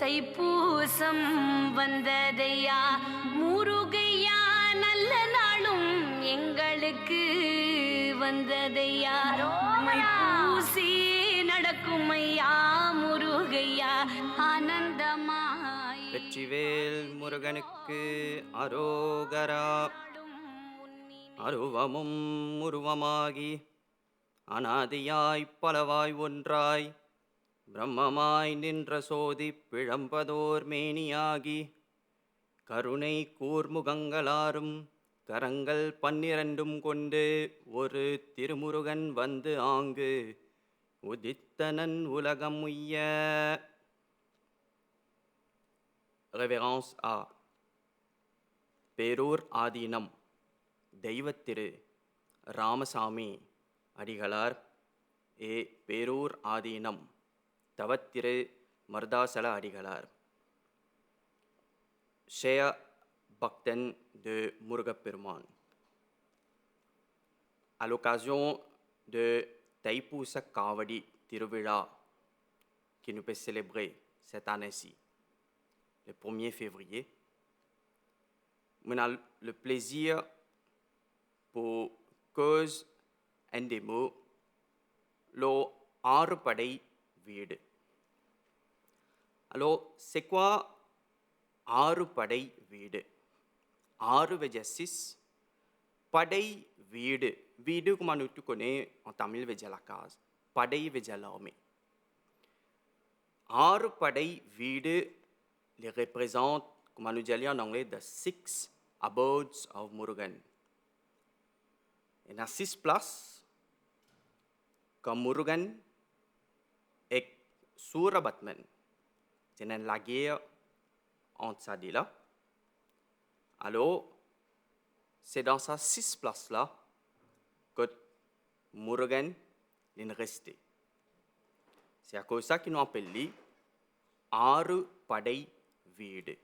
தைப்பூசம் வந்ததையா முருகையா, நல்ல நாளும் எங்களுக்கு வந்ததையா. பூசி நடக்கும் ஐயா முருகையா, ஆனந்தமாய். வெற்றிவேல் முருகனுக்கு அரோகரா. அருவமும் உருவமாகி அனாதியாய் பலவாய் ஒன்றாய் பிரம்மமாய் நின்ற சோதி பிழம்பதோர் மேனியாகி கருணை கூர்முகங்களாரும் கரங்கள் 12 கொண்டு ஒரு திருமுருகன் வந்து ஆங்கு உதித்தனன் உலகம் உய்ய. Révérence à பேரூர் ஆதீனம் தெய்வத்திரு ராமசாமி அடிகளார் ஏ பேரூர் ஆதீனம் தவத்திரு மருதாசல அடிகளார். Cher Bhakten de Murugaperuman, à l'occasion de Thaipoosa Kavadi Tiruvila qui nous peut célébrer cette année-ci, le 1er février, on a le plaisir pour cause un des mots, le Arpadai Vide. Alors, c'est quoi Arpadai Vide? Aru veja 6, Padai Vide. Vide comme on nous connaît en tamil veja la case. Padai veja l'homme. Arpadai Vide les représente, comme on nous dit en anglais, the 6 abodes of Murugan. Et à 6 places, comme Murugan et Surabatman, c'est la guerre entre ça dit là. Alors, c'est dans ces 6 places-là que Murugan est resté. C'est à cause de ça qu'ils nous appellent Aru Padai Vide.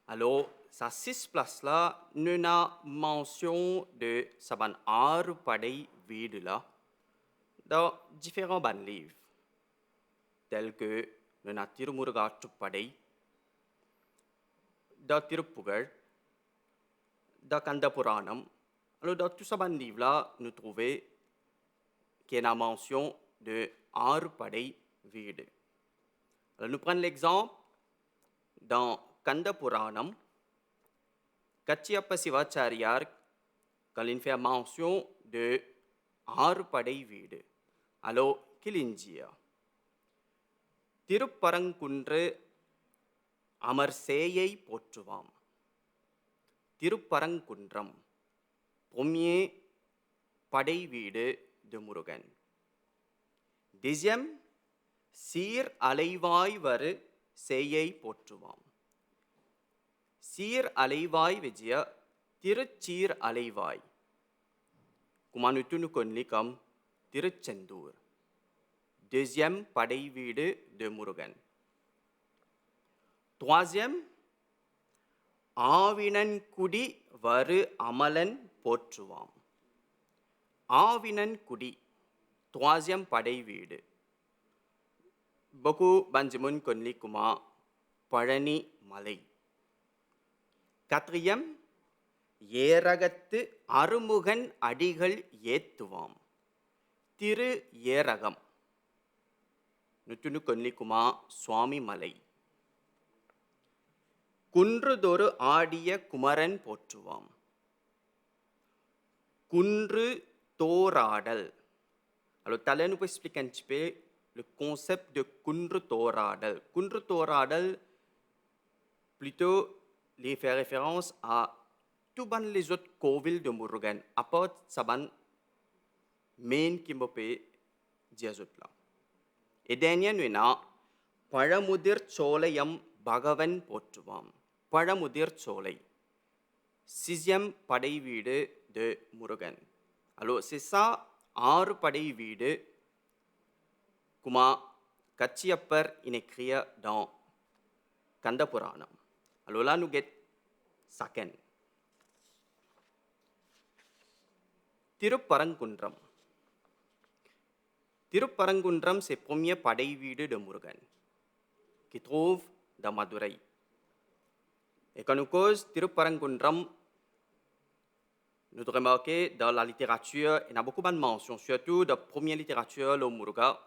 Alors, ces 6 places-là, nous avons mention de Saban Aru Padai Vide là dans différents livres, tels que nous avons Tirumurugattu Padai, dans Tirupugal, dans Kandapuranam. Alors, dans tous ces livres-là, nous trouvons qu'il y a une mention de Aru Padai Vide. Alors, nous prenons l'exemple dans Kandapuranam, Kachiyappa Sivachariyar, quand il fait mention de Aru Padai Vide. Alors, Kilinjia. Tirupparankuntre Amar சேயை போற்றுவாம். திருப்பரங்குன்றம் பொம்மியே படை வீடு de முருகன். திஜம் சீர் அலைவாய் வரு சேயை போற்றுவாம். சீர் அலைவாய் விஜய திருச்சீர் அலைவாய் குமானுத்துனு கொன்லிகம் திருச்செந்தூர். deuxième படை வீடு de முருகன். Troisième, ஆவினன்குடி வரு அமலன் போற்றுவாம். ஆவினன்குடி, troisième படை வீடு. பகு பஞ்சமுன் கொன்லிக்குமா பழனி மலை. Quatrième, ஏரகத்து அருமுகன் அடிகள் ஏத்துவாம். திரு ஏரகம். நுத்துனு கொன்லிக்குமா சுவாமி மலை. குன்றுதொரு ஆடிய குமரன் போற்றுவாம். குன்று தோராடல். Alors, tout à l'heure, nous pouvons expliquer un petit peu le concept de kundru toradal. Kundru toradal, plutôt, il fait référence à tous les autres kovil de Murugan, à part Saban, main qui m'a payé diazut là. Et dernier, nous avons Paramudir Cholayam Bhagavan போற்றுவாம். பழமுதிர் சோலை. சிசியம் படை வீடு de Murugan. Alors, c'est ça, 6 படை வீடு comment Kachiyapar in écrit dans Kandapuranam. Alors là, nous get second. Tirupparankunram. Tirupparankunram, c'est premier படை வீடு de Murugan. qui trouve dans Madurai. Et quand nous cause Tirupparangundram, nous remarquons dans la littérature, il y a beaucoup de mentions, surtout dans la première littérature, le Muruga,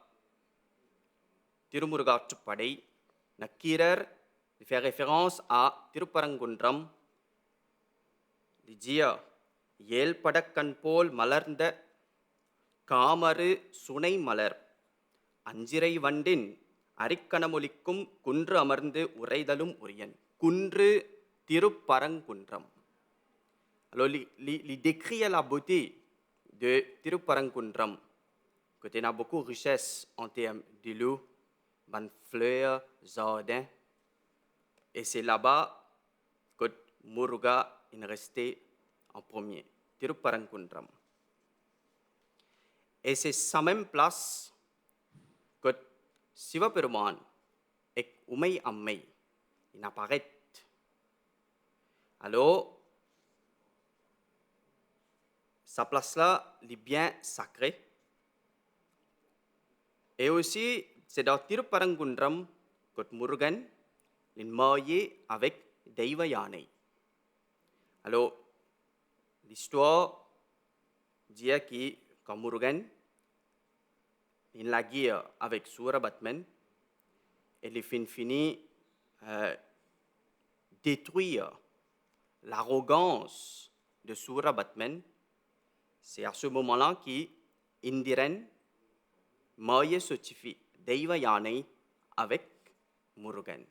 Tirumuruga Tuppadai, Nakirer, il fait référence à Tirupparangundram, il dit Yel Padakkanpol Malarnda Kamaru Sunai Malar, Anjirai Vandin, Arikkanamolikum, Kundru Amarndu Uraidalum Uriyan. Kundru Tirupparangundram. Alors, il décrit la beauté de Tirupparangundram, que tu as beaucoup de richesse en termes de l'eau, de fleurs, jardins. Et c'est là-bas que Muruga est resté en premier, Tirupparangundram. Et c'est sa même place que Sivaperuman et Umay Ammai apparaît. Alors, sa place-là est bien sacrée. Et aussi, c'est dans Tirupparangundram que Murugan est marié avec Deivayanai. Alors, l'histoire dit que quand Murugan est la guerre avec Surabatman, il finit détruire l'arrogance de Surabatman. C'est à ce moment-là qu'Indiran marié certifie Deivayanai avec Murugan.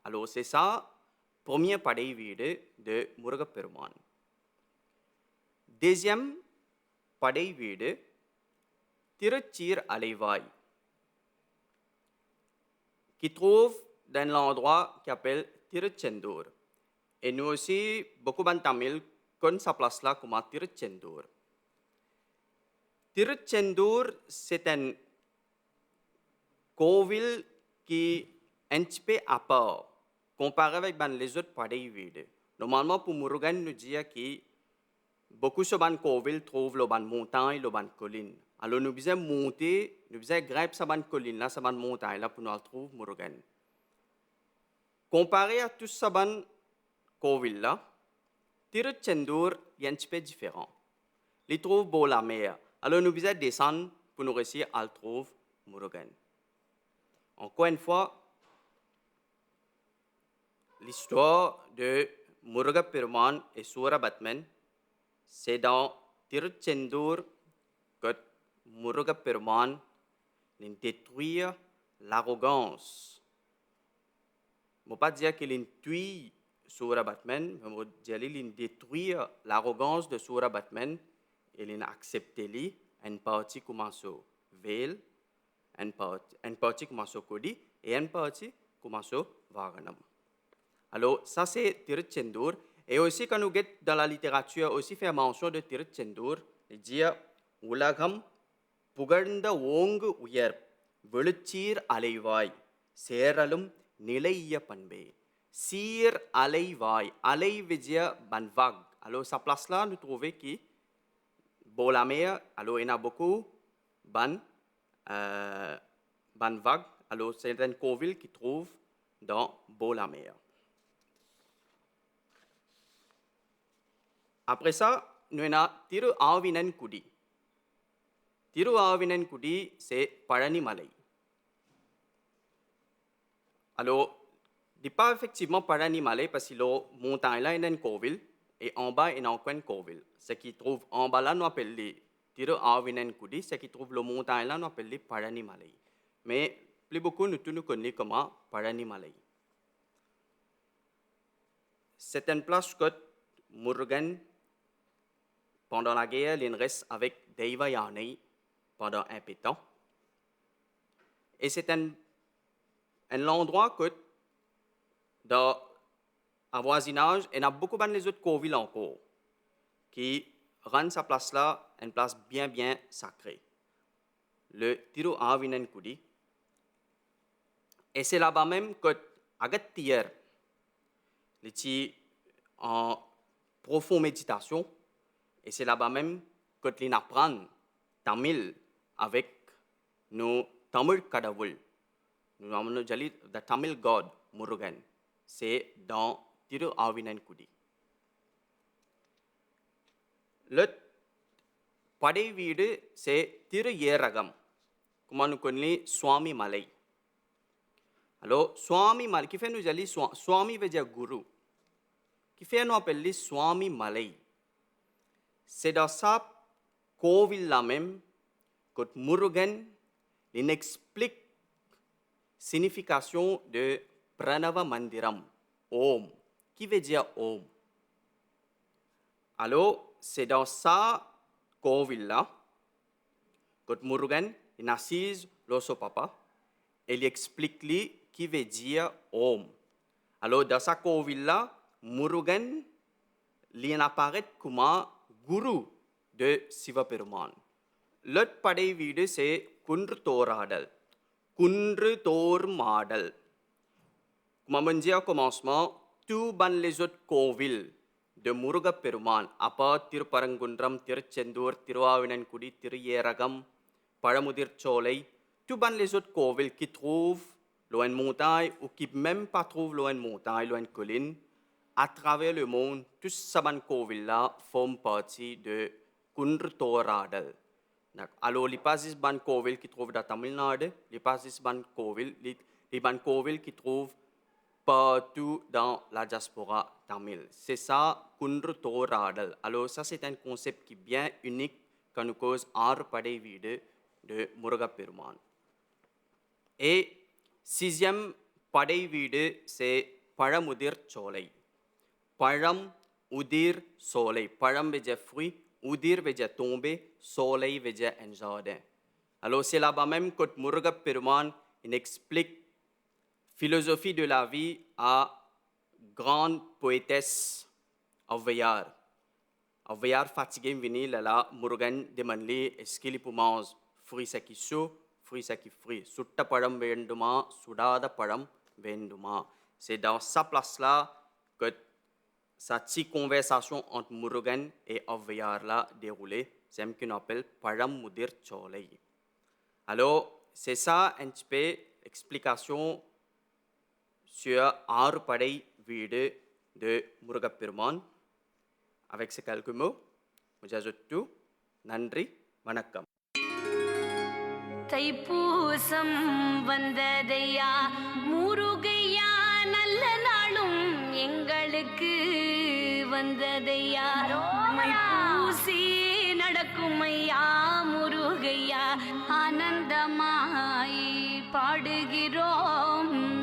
Alors c'est ça, premier padai வீடு de Murugaperuman. Deuxième padai வீடு, Tiruchir Alaivai, qui trouve dans l'endroit qui s'appelle Tiruchendur. Et nous aussi, beaucoup de Tamil connaissent sa place là comme Tiruchendur. Tiruchendur, c'est un Kovil qui est un petit peu à part, comparé avec les autres padai vides. Normalement, pour Murugan, nous dit que beaucoup de Kovil trouvent les montagnes, les collines. Alors, nous devons monter, nous devons grimper cette colline, cette montagne là pour nous trouver Murugan. Comparé à tous ces Kovil là, Tiruchendur est un petit peu différent. Il trouve beau la mer. Alors, nous devons descendre pour nous réussir à le trouver Murugan. Encore une fois, l'histoire de Murugaperuman et Surabatman, c'est dans Tiruchendur que Murugaperuman détruit l'arrogance. Je ne veux pas dire qu'il tue Surabatman, mais je veux dire qu'il détruit l'arrogance de Surabatman et il accepte une partie commence au Vel, une partie commence au Kodi et une partie commence au Varanam. Alors, ça c'est Tiruchendur. Et aussi, quand nous regardons dans la littérature, aussi fait mention de Tiruchendur, il dit Ulagam Pugarnda Wong Uyar, Veluchir Alaivai, Seralum Nilayya Panbe. Sir Alaivai, Alai Vidya Banvag. Alors, sa place là, nous trouvons qui la mer, alors il y en a beaucoup, Banvag, alors c'est un Kovil qui trouve dans la mer. Après ça, nous avons Tiru Avinan Kudi. Tiru Avinan Kudi, c'est Parani Malai. Alors, il n'est pas effectivement Parani Malai parce que la montagne là est un Kovil et en bas il y a un Kovil. Ce qui trouve en bas là, nous appelons les Tiru Avinan Kudi, ce qui trouve la montagne là, nous appelons les Parani Malai. Mais plus beaucoup, nous connaissons comme Parani Malai. C'est une place que Murugan, pendant la guerre, il reste avec Deivayanai pendant un peu de temps. Et c'est un endroit que, dans un voisinage, il y a beaucoup de autres Kovil encore, qui rendent sa place là une place bien sacrée. Le Tiru Avinan Kudi. Et c'est là-bas même que Agattier, il est en profonde méditation. Et c'est là-bas même que l'on apprend Tamil avec nos Tamil Kadavul. Nous avons dit the Tamil god Murugan. C'est dans Tiru Avinankudi. Le padai வீடு c'est Tiru Yeragam. Comment nous connaissons Swami Malai. Alors, Swami Malai, qui fait nous dire Swami veut dire guru. Qui fait nous appeler Swami Malai. C'est dans ça Kovil même que Murugan il explique signification de Pranava Mandiram, Om, qui veut dire Om. Alors, c'est dans ça Kovil-là que Murugan il assise l'osso papa et il explique lui qui veut dire Om. Alors, dans sa Kovil-là, Murugan il apparaît comme guru de Siva Peruman. L'autre padai வீடு c'est குன்று தோராடல். Kundru tor madal. Comme on dit au commencement, tout ban les autres kovil de Muruga Peruman, apa Tiruparangundram, Tiruchendur, Tiruavinankudi, Tiruyeragam, Paramudir Cholei, tout ban les autres kovil qui trouvent loin de montagne ou qui même pas trouvent loin de montagne, loin de colline, à travers le monde, tous ces ban kovil là forment partie de Kundru Toradal. Alors, les pasis ban kovil qui trouvent dans Tamil Nadu, les pasis ban kovil, les ban kovil qui trouvent partout dans la diaspora tamil. C'est ça, Kundru Toradal. Alors, ça, c'est un concept qui est bien unique quand nous cause Aru Padai Veedu de Muruga Peruman. Et sixième Padai Veedu, c'est Paramudir Cholai. Param Udir Solei. Param veut dire fruit. Udir veut dire tomber, soleil veut dire un jardin. Alors c'est là-bas même que Muruga Peruman explique philosophie de la vie à grande poétesse Avvayar. Avvayar fatigué vini là Murugan demande est-ce qu'il peut manger fruit ça qui chaud, fruit ça qui frit. Sutta padam venduma, sudada padam venduma. C'est dans sa place là que cette petite conversation entre Murugan et Avvayar là déroulée, c'est ce qu'on appelle Param Mudir Cholai. Alors, c'est ça un petit peu l'explication sur Aru Padai Veedu de Muruga Peruman. Avec ces quelques mots, j'ajoute tout. Nandri, Vanakkam. Thaipusam வந்ததையா முருகையா நல்ல நாளும் எங்களுக்கு வந்ததையா பூசி நடக்கும் ஐயா முருகையா ஆனந்தமாய் பாடுகிறோம்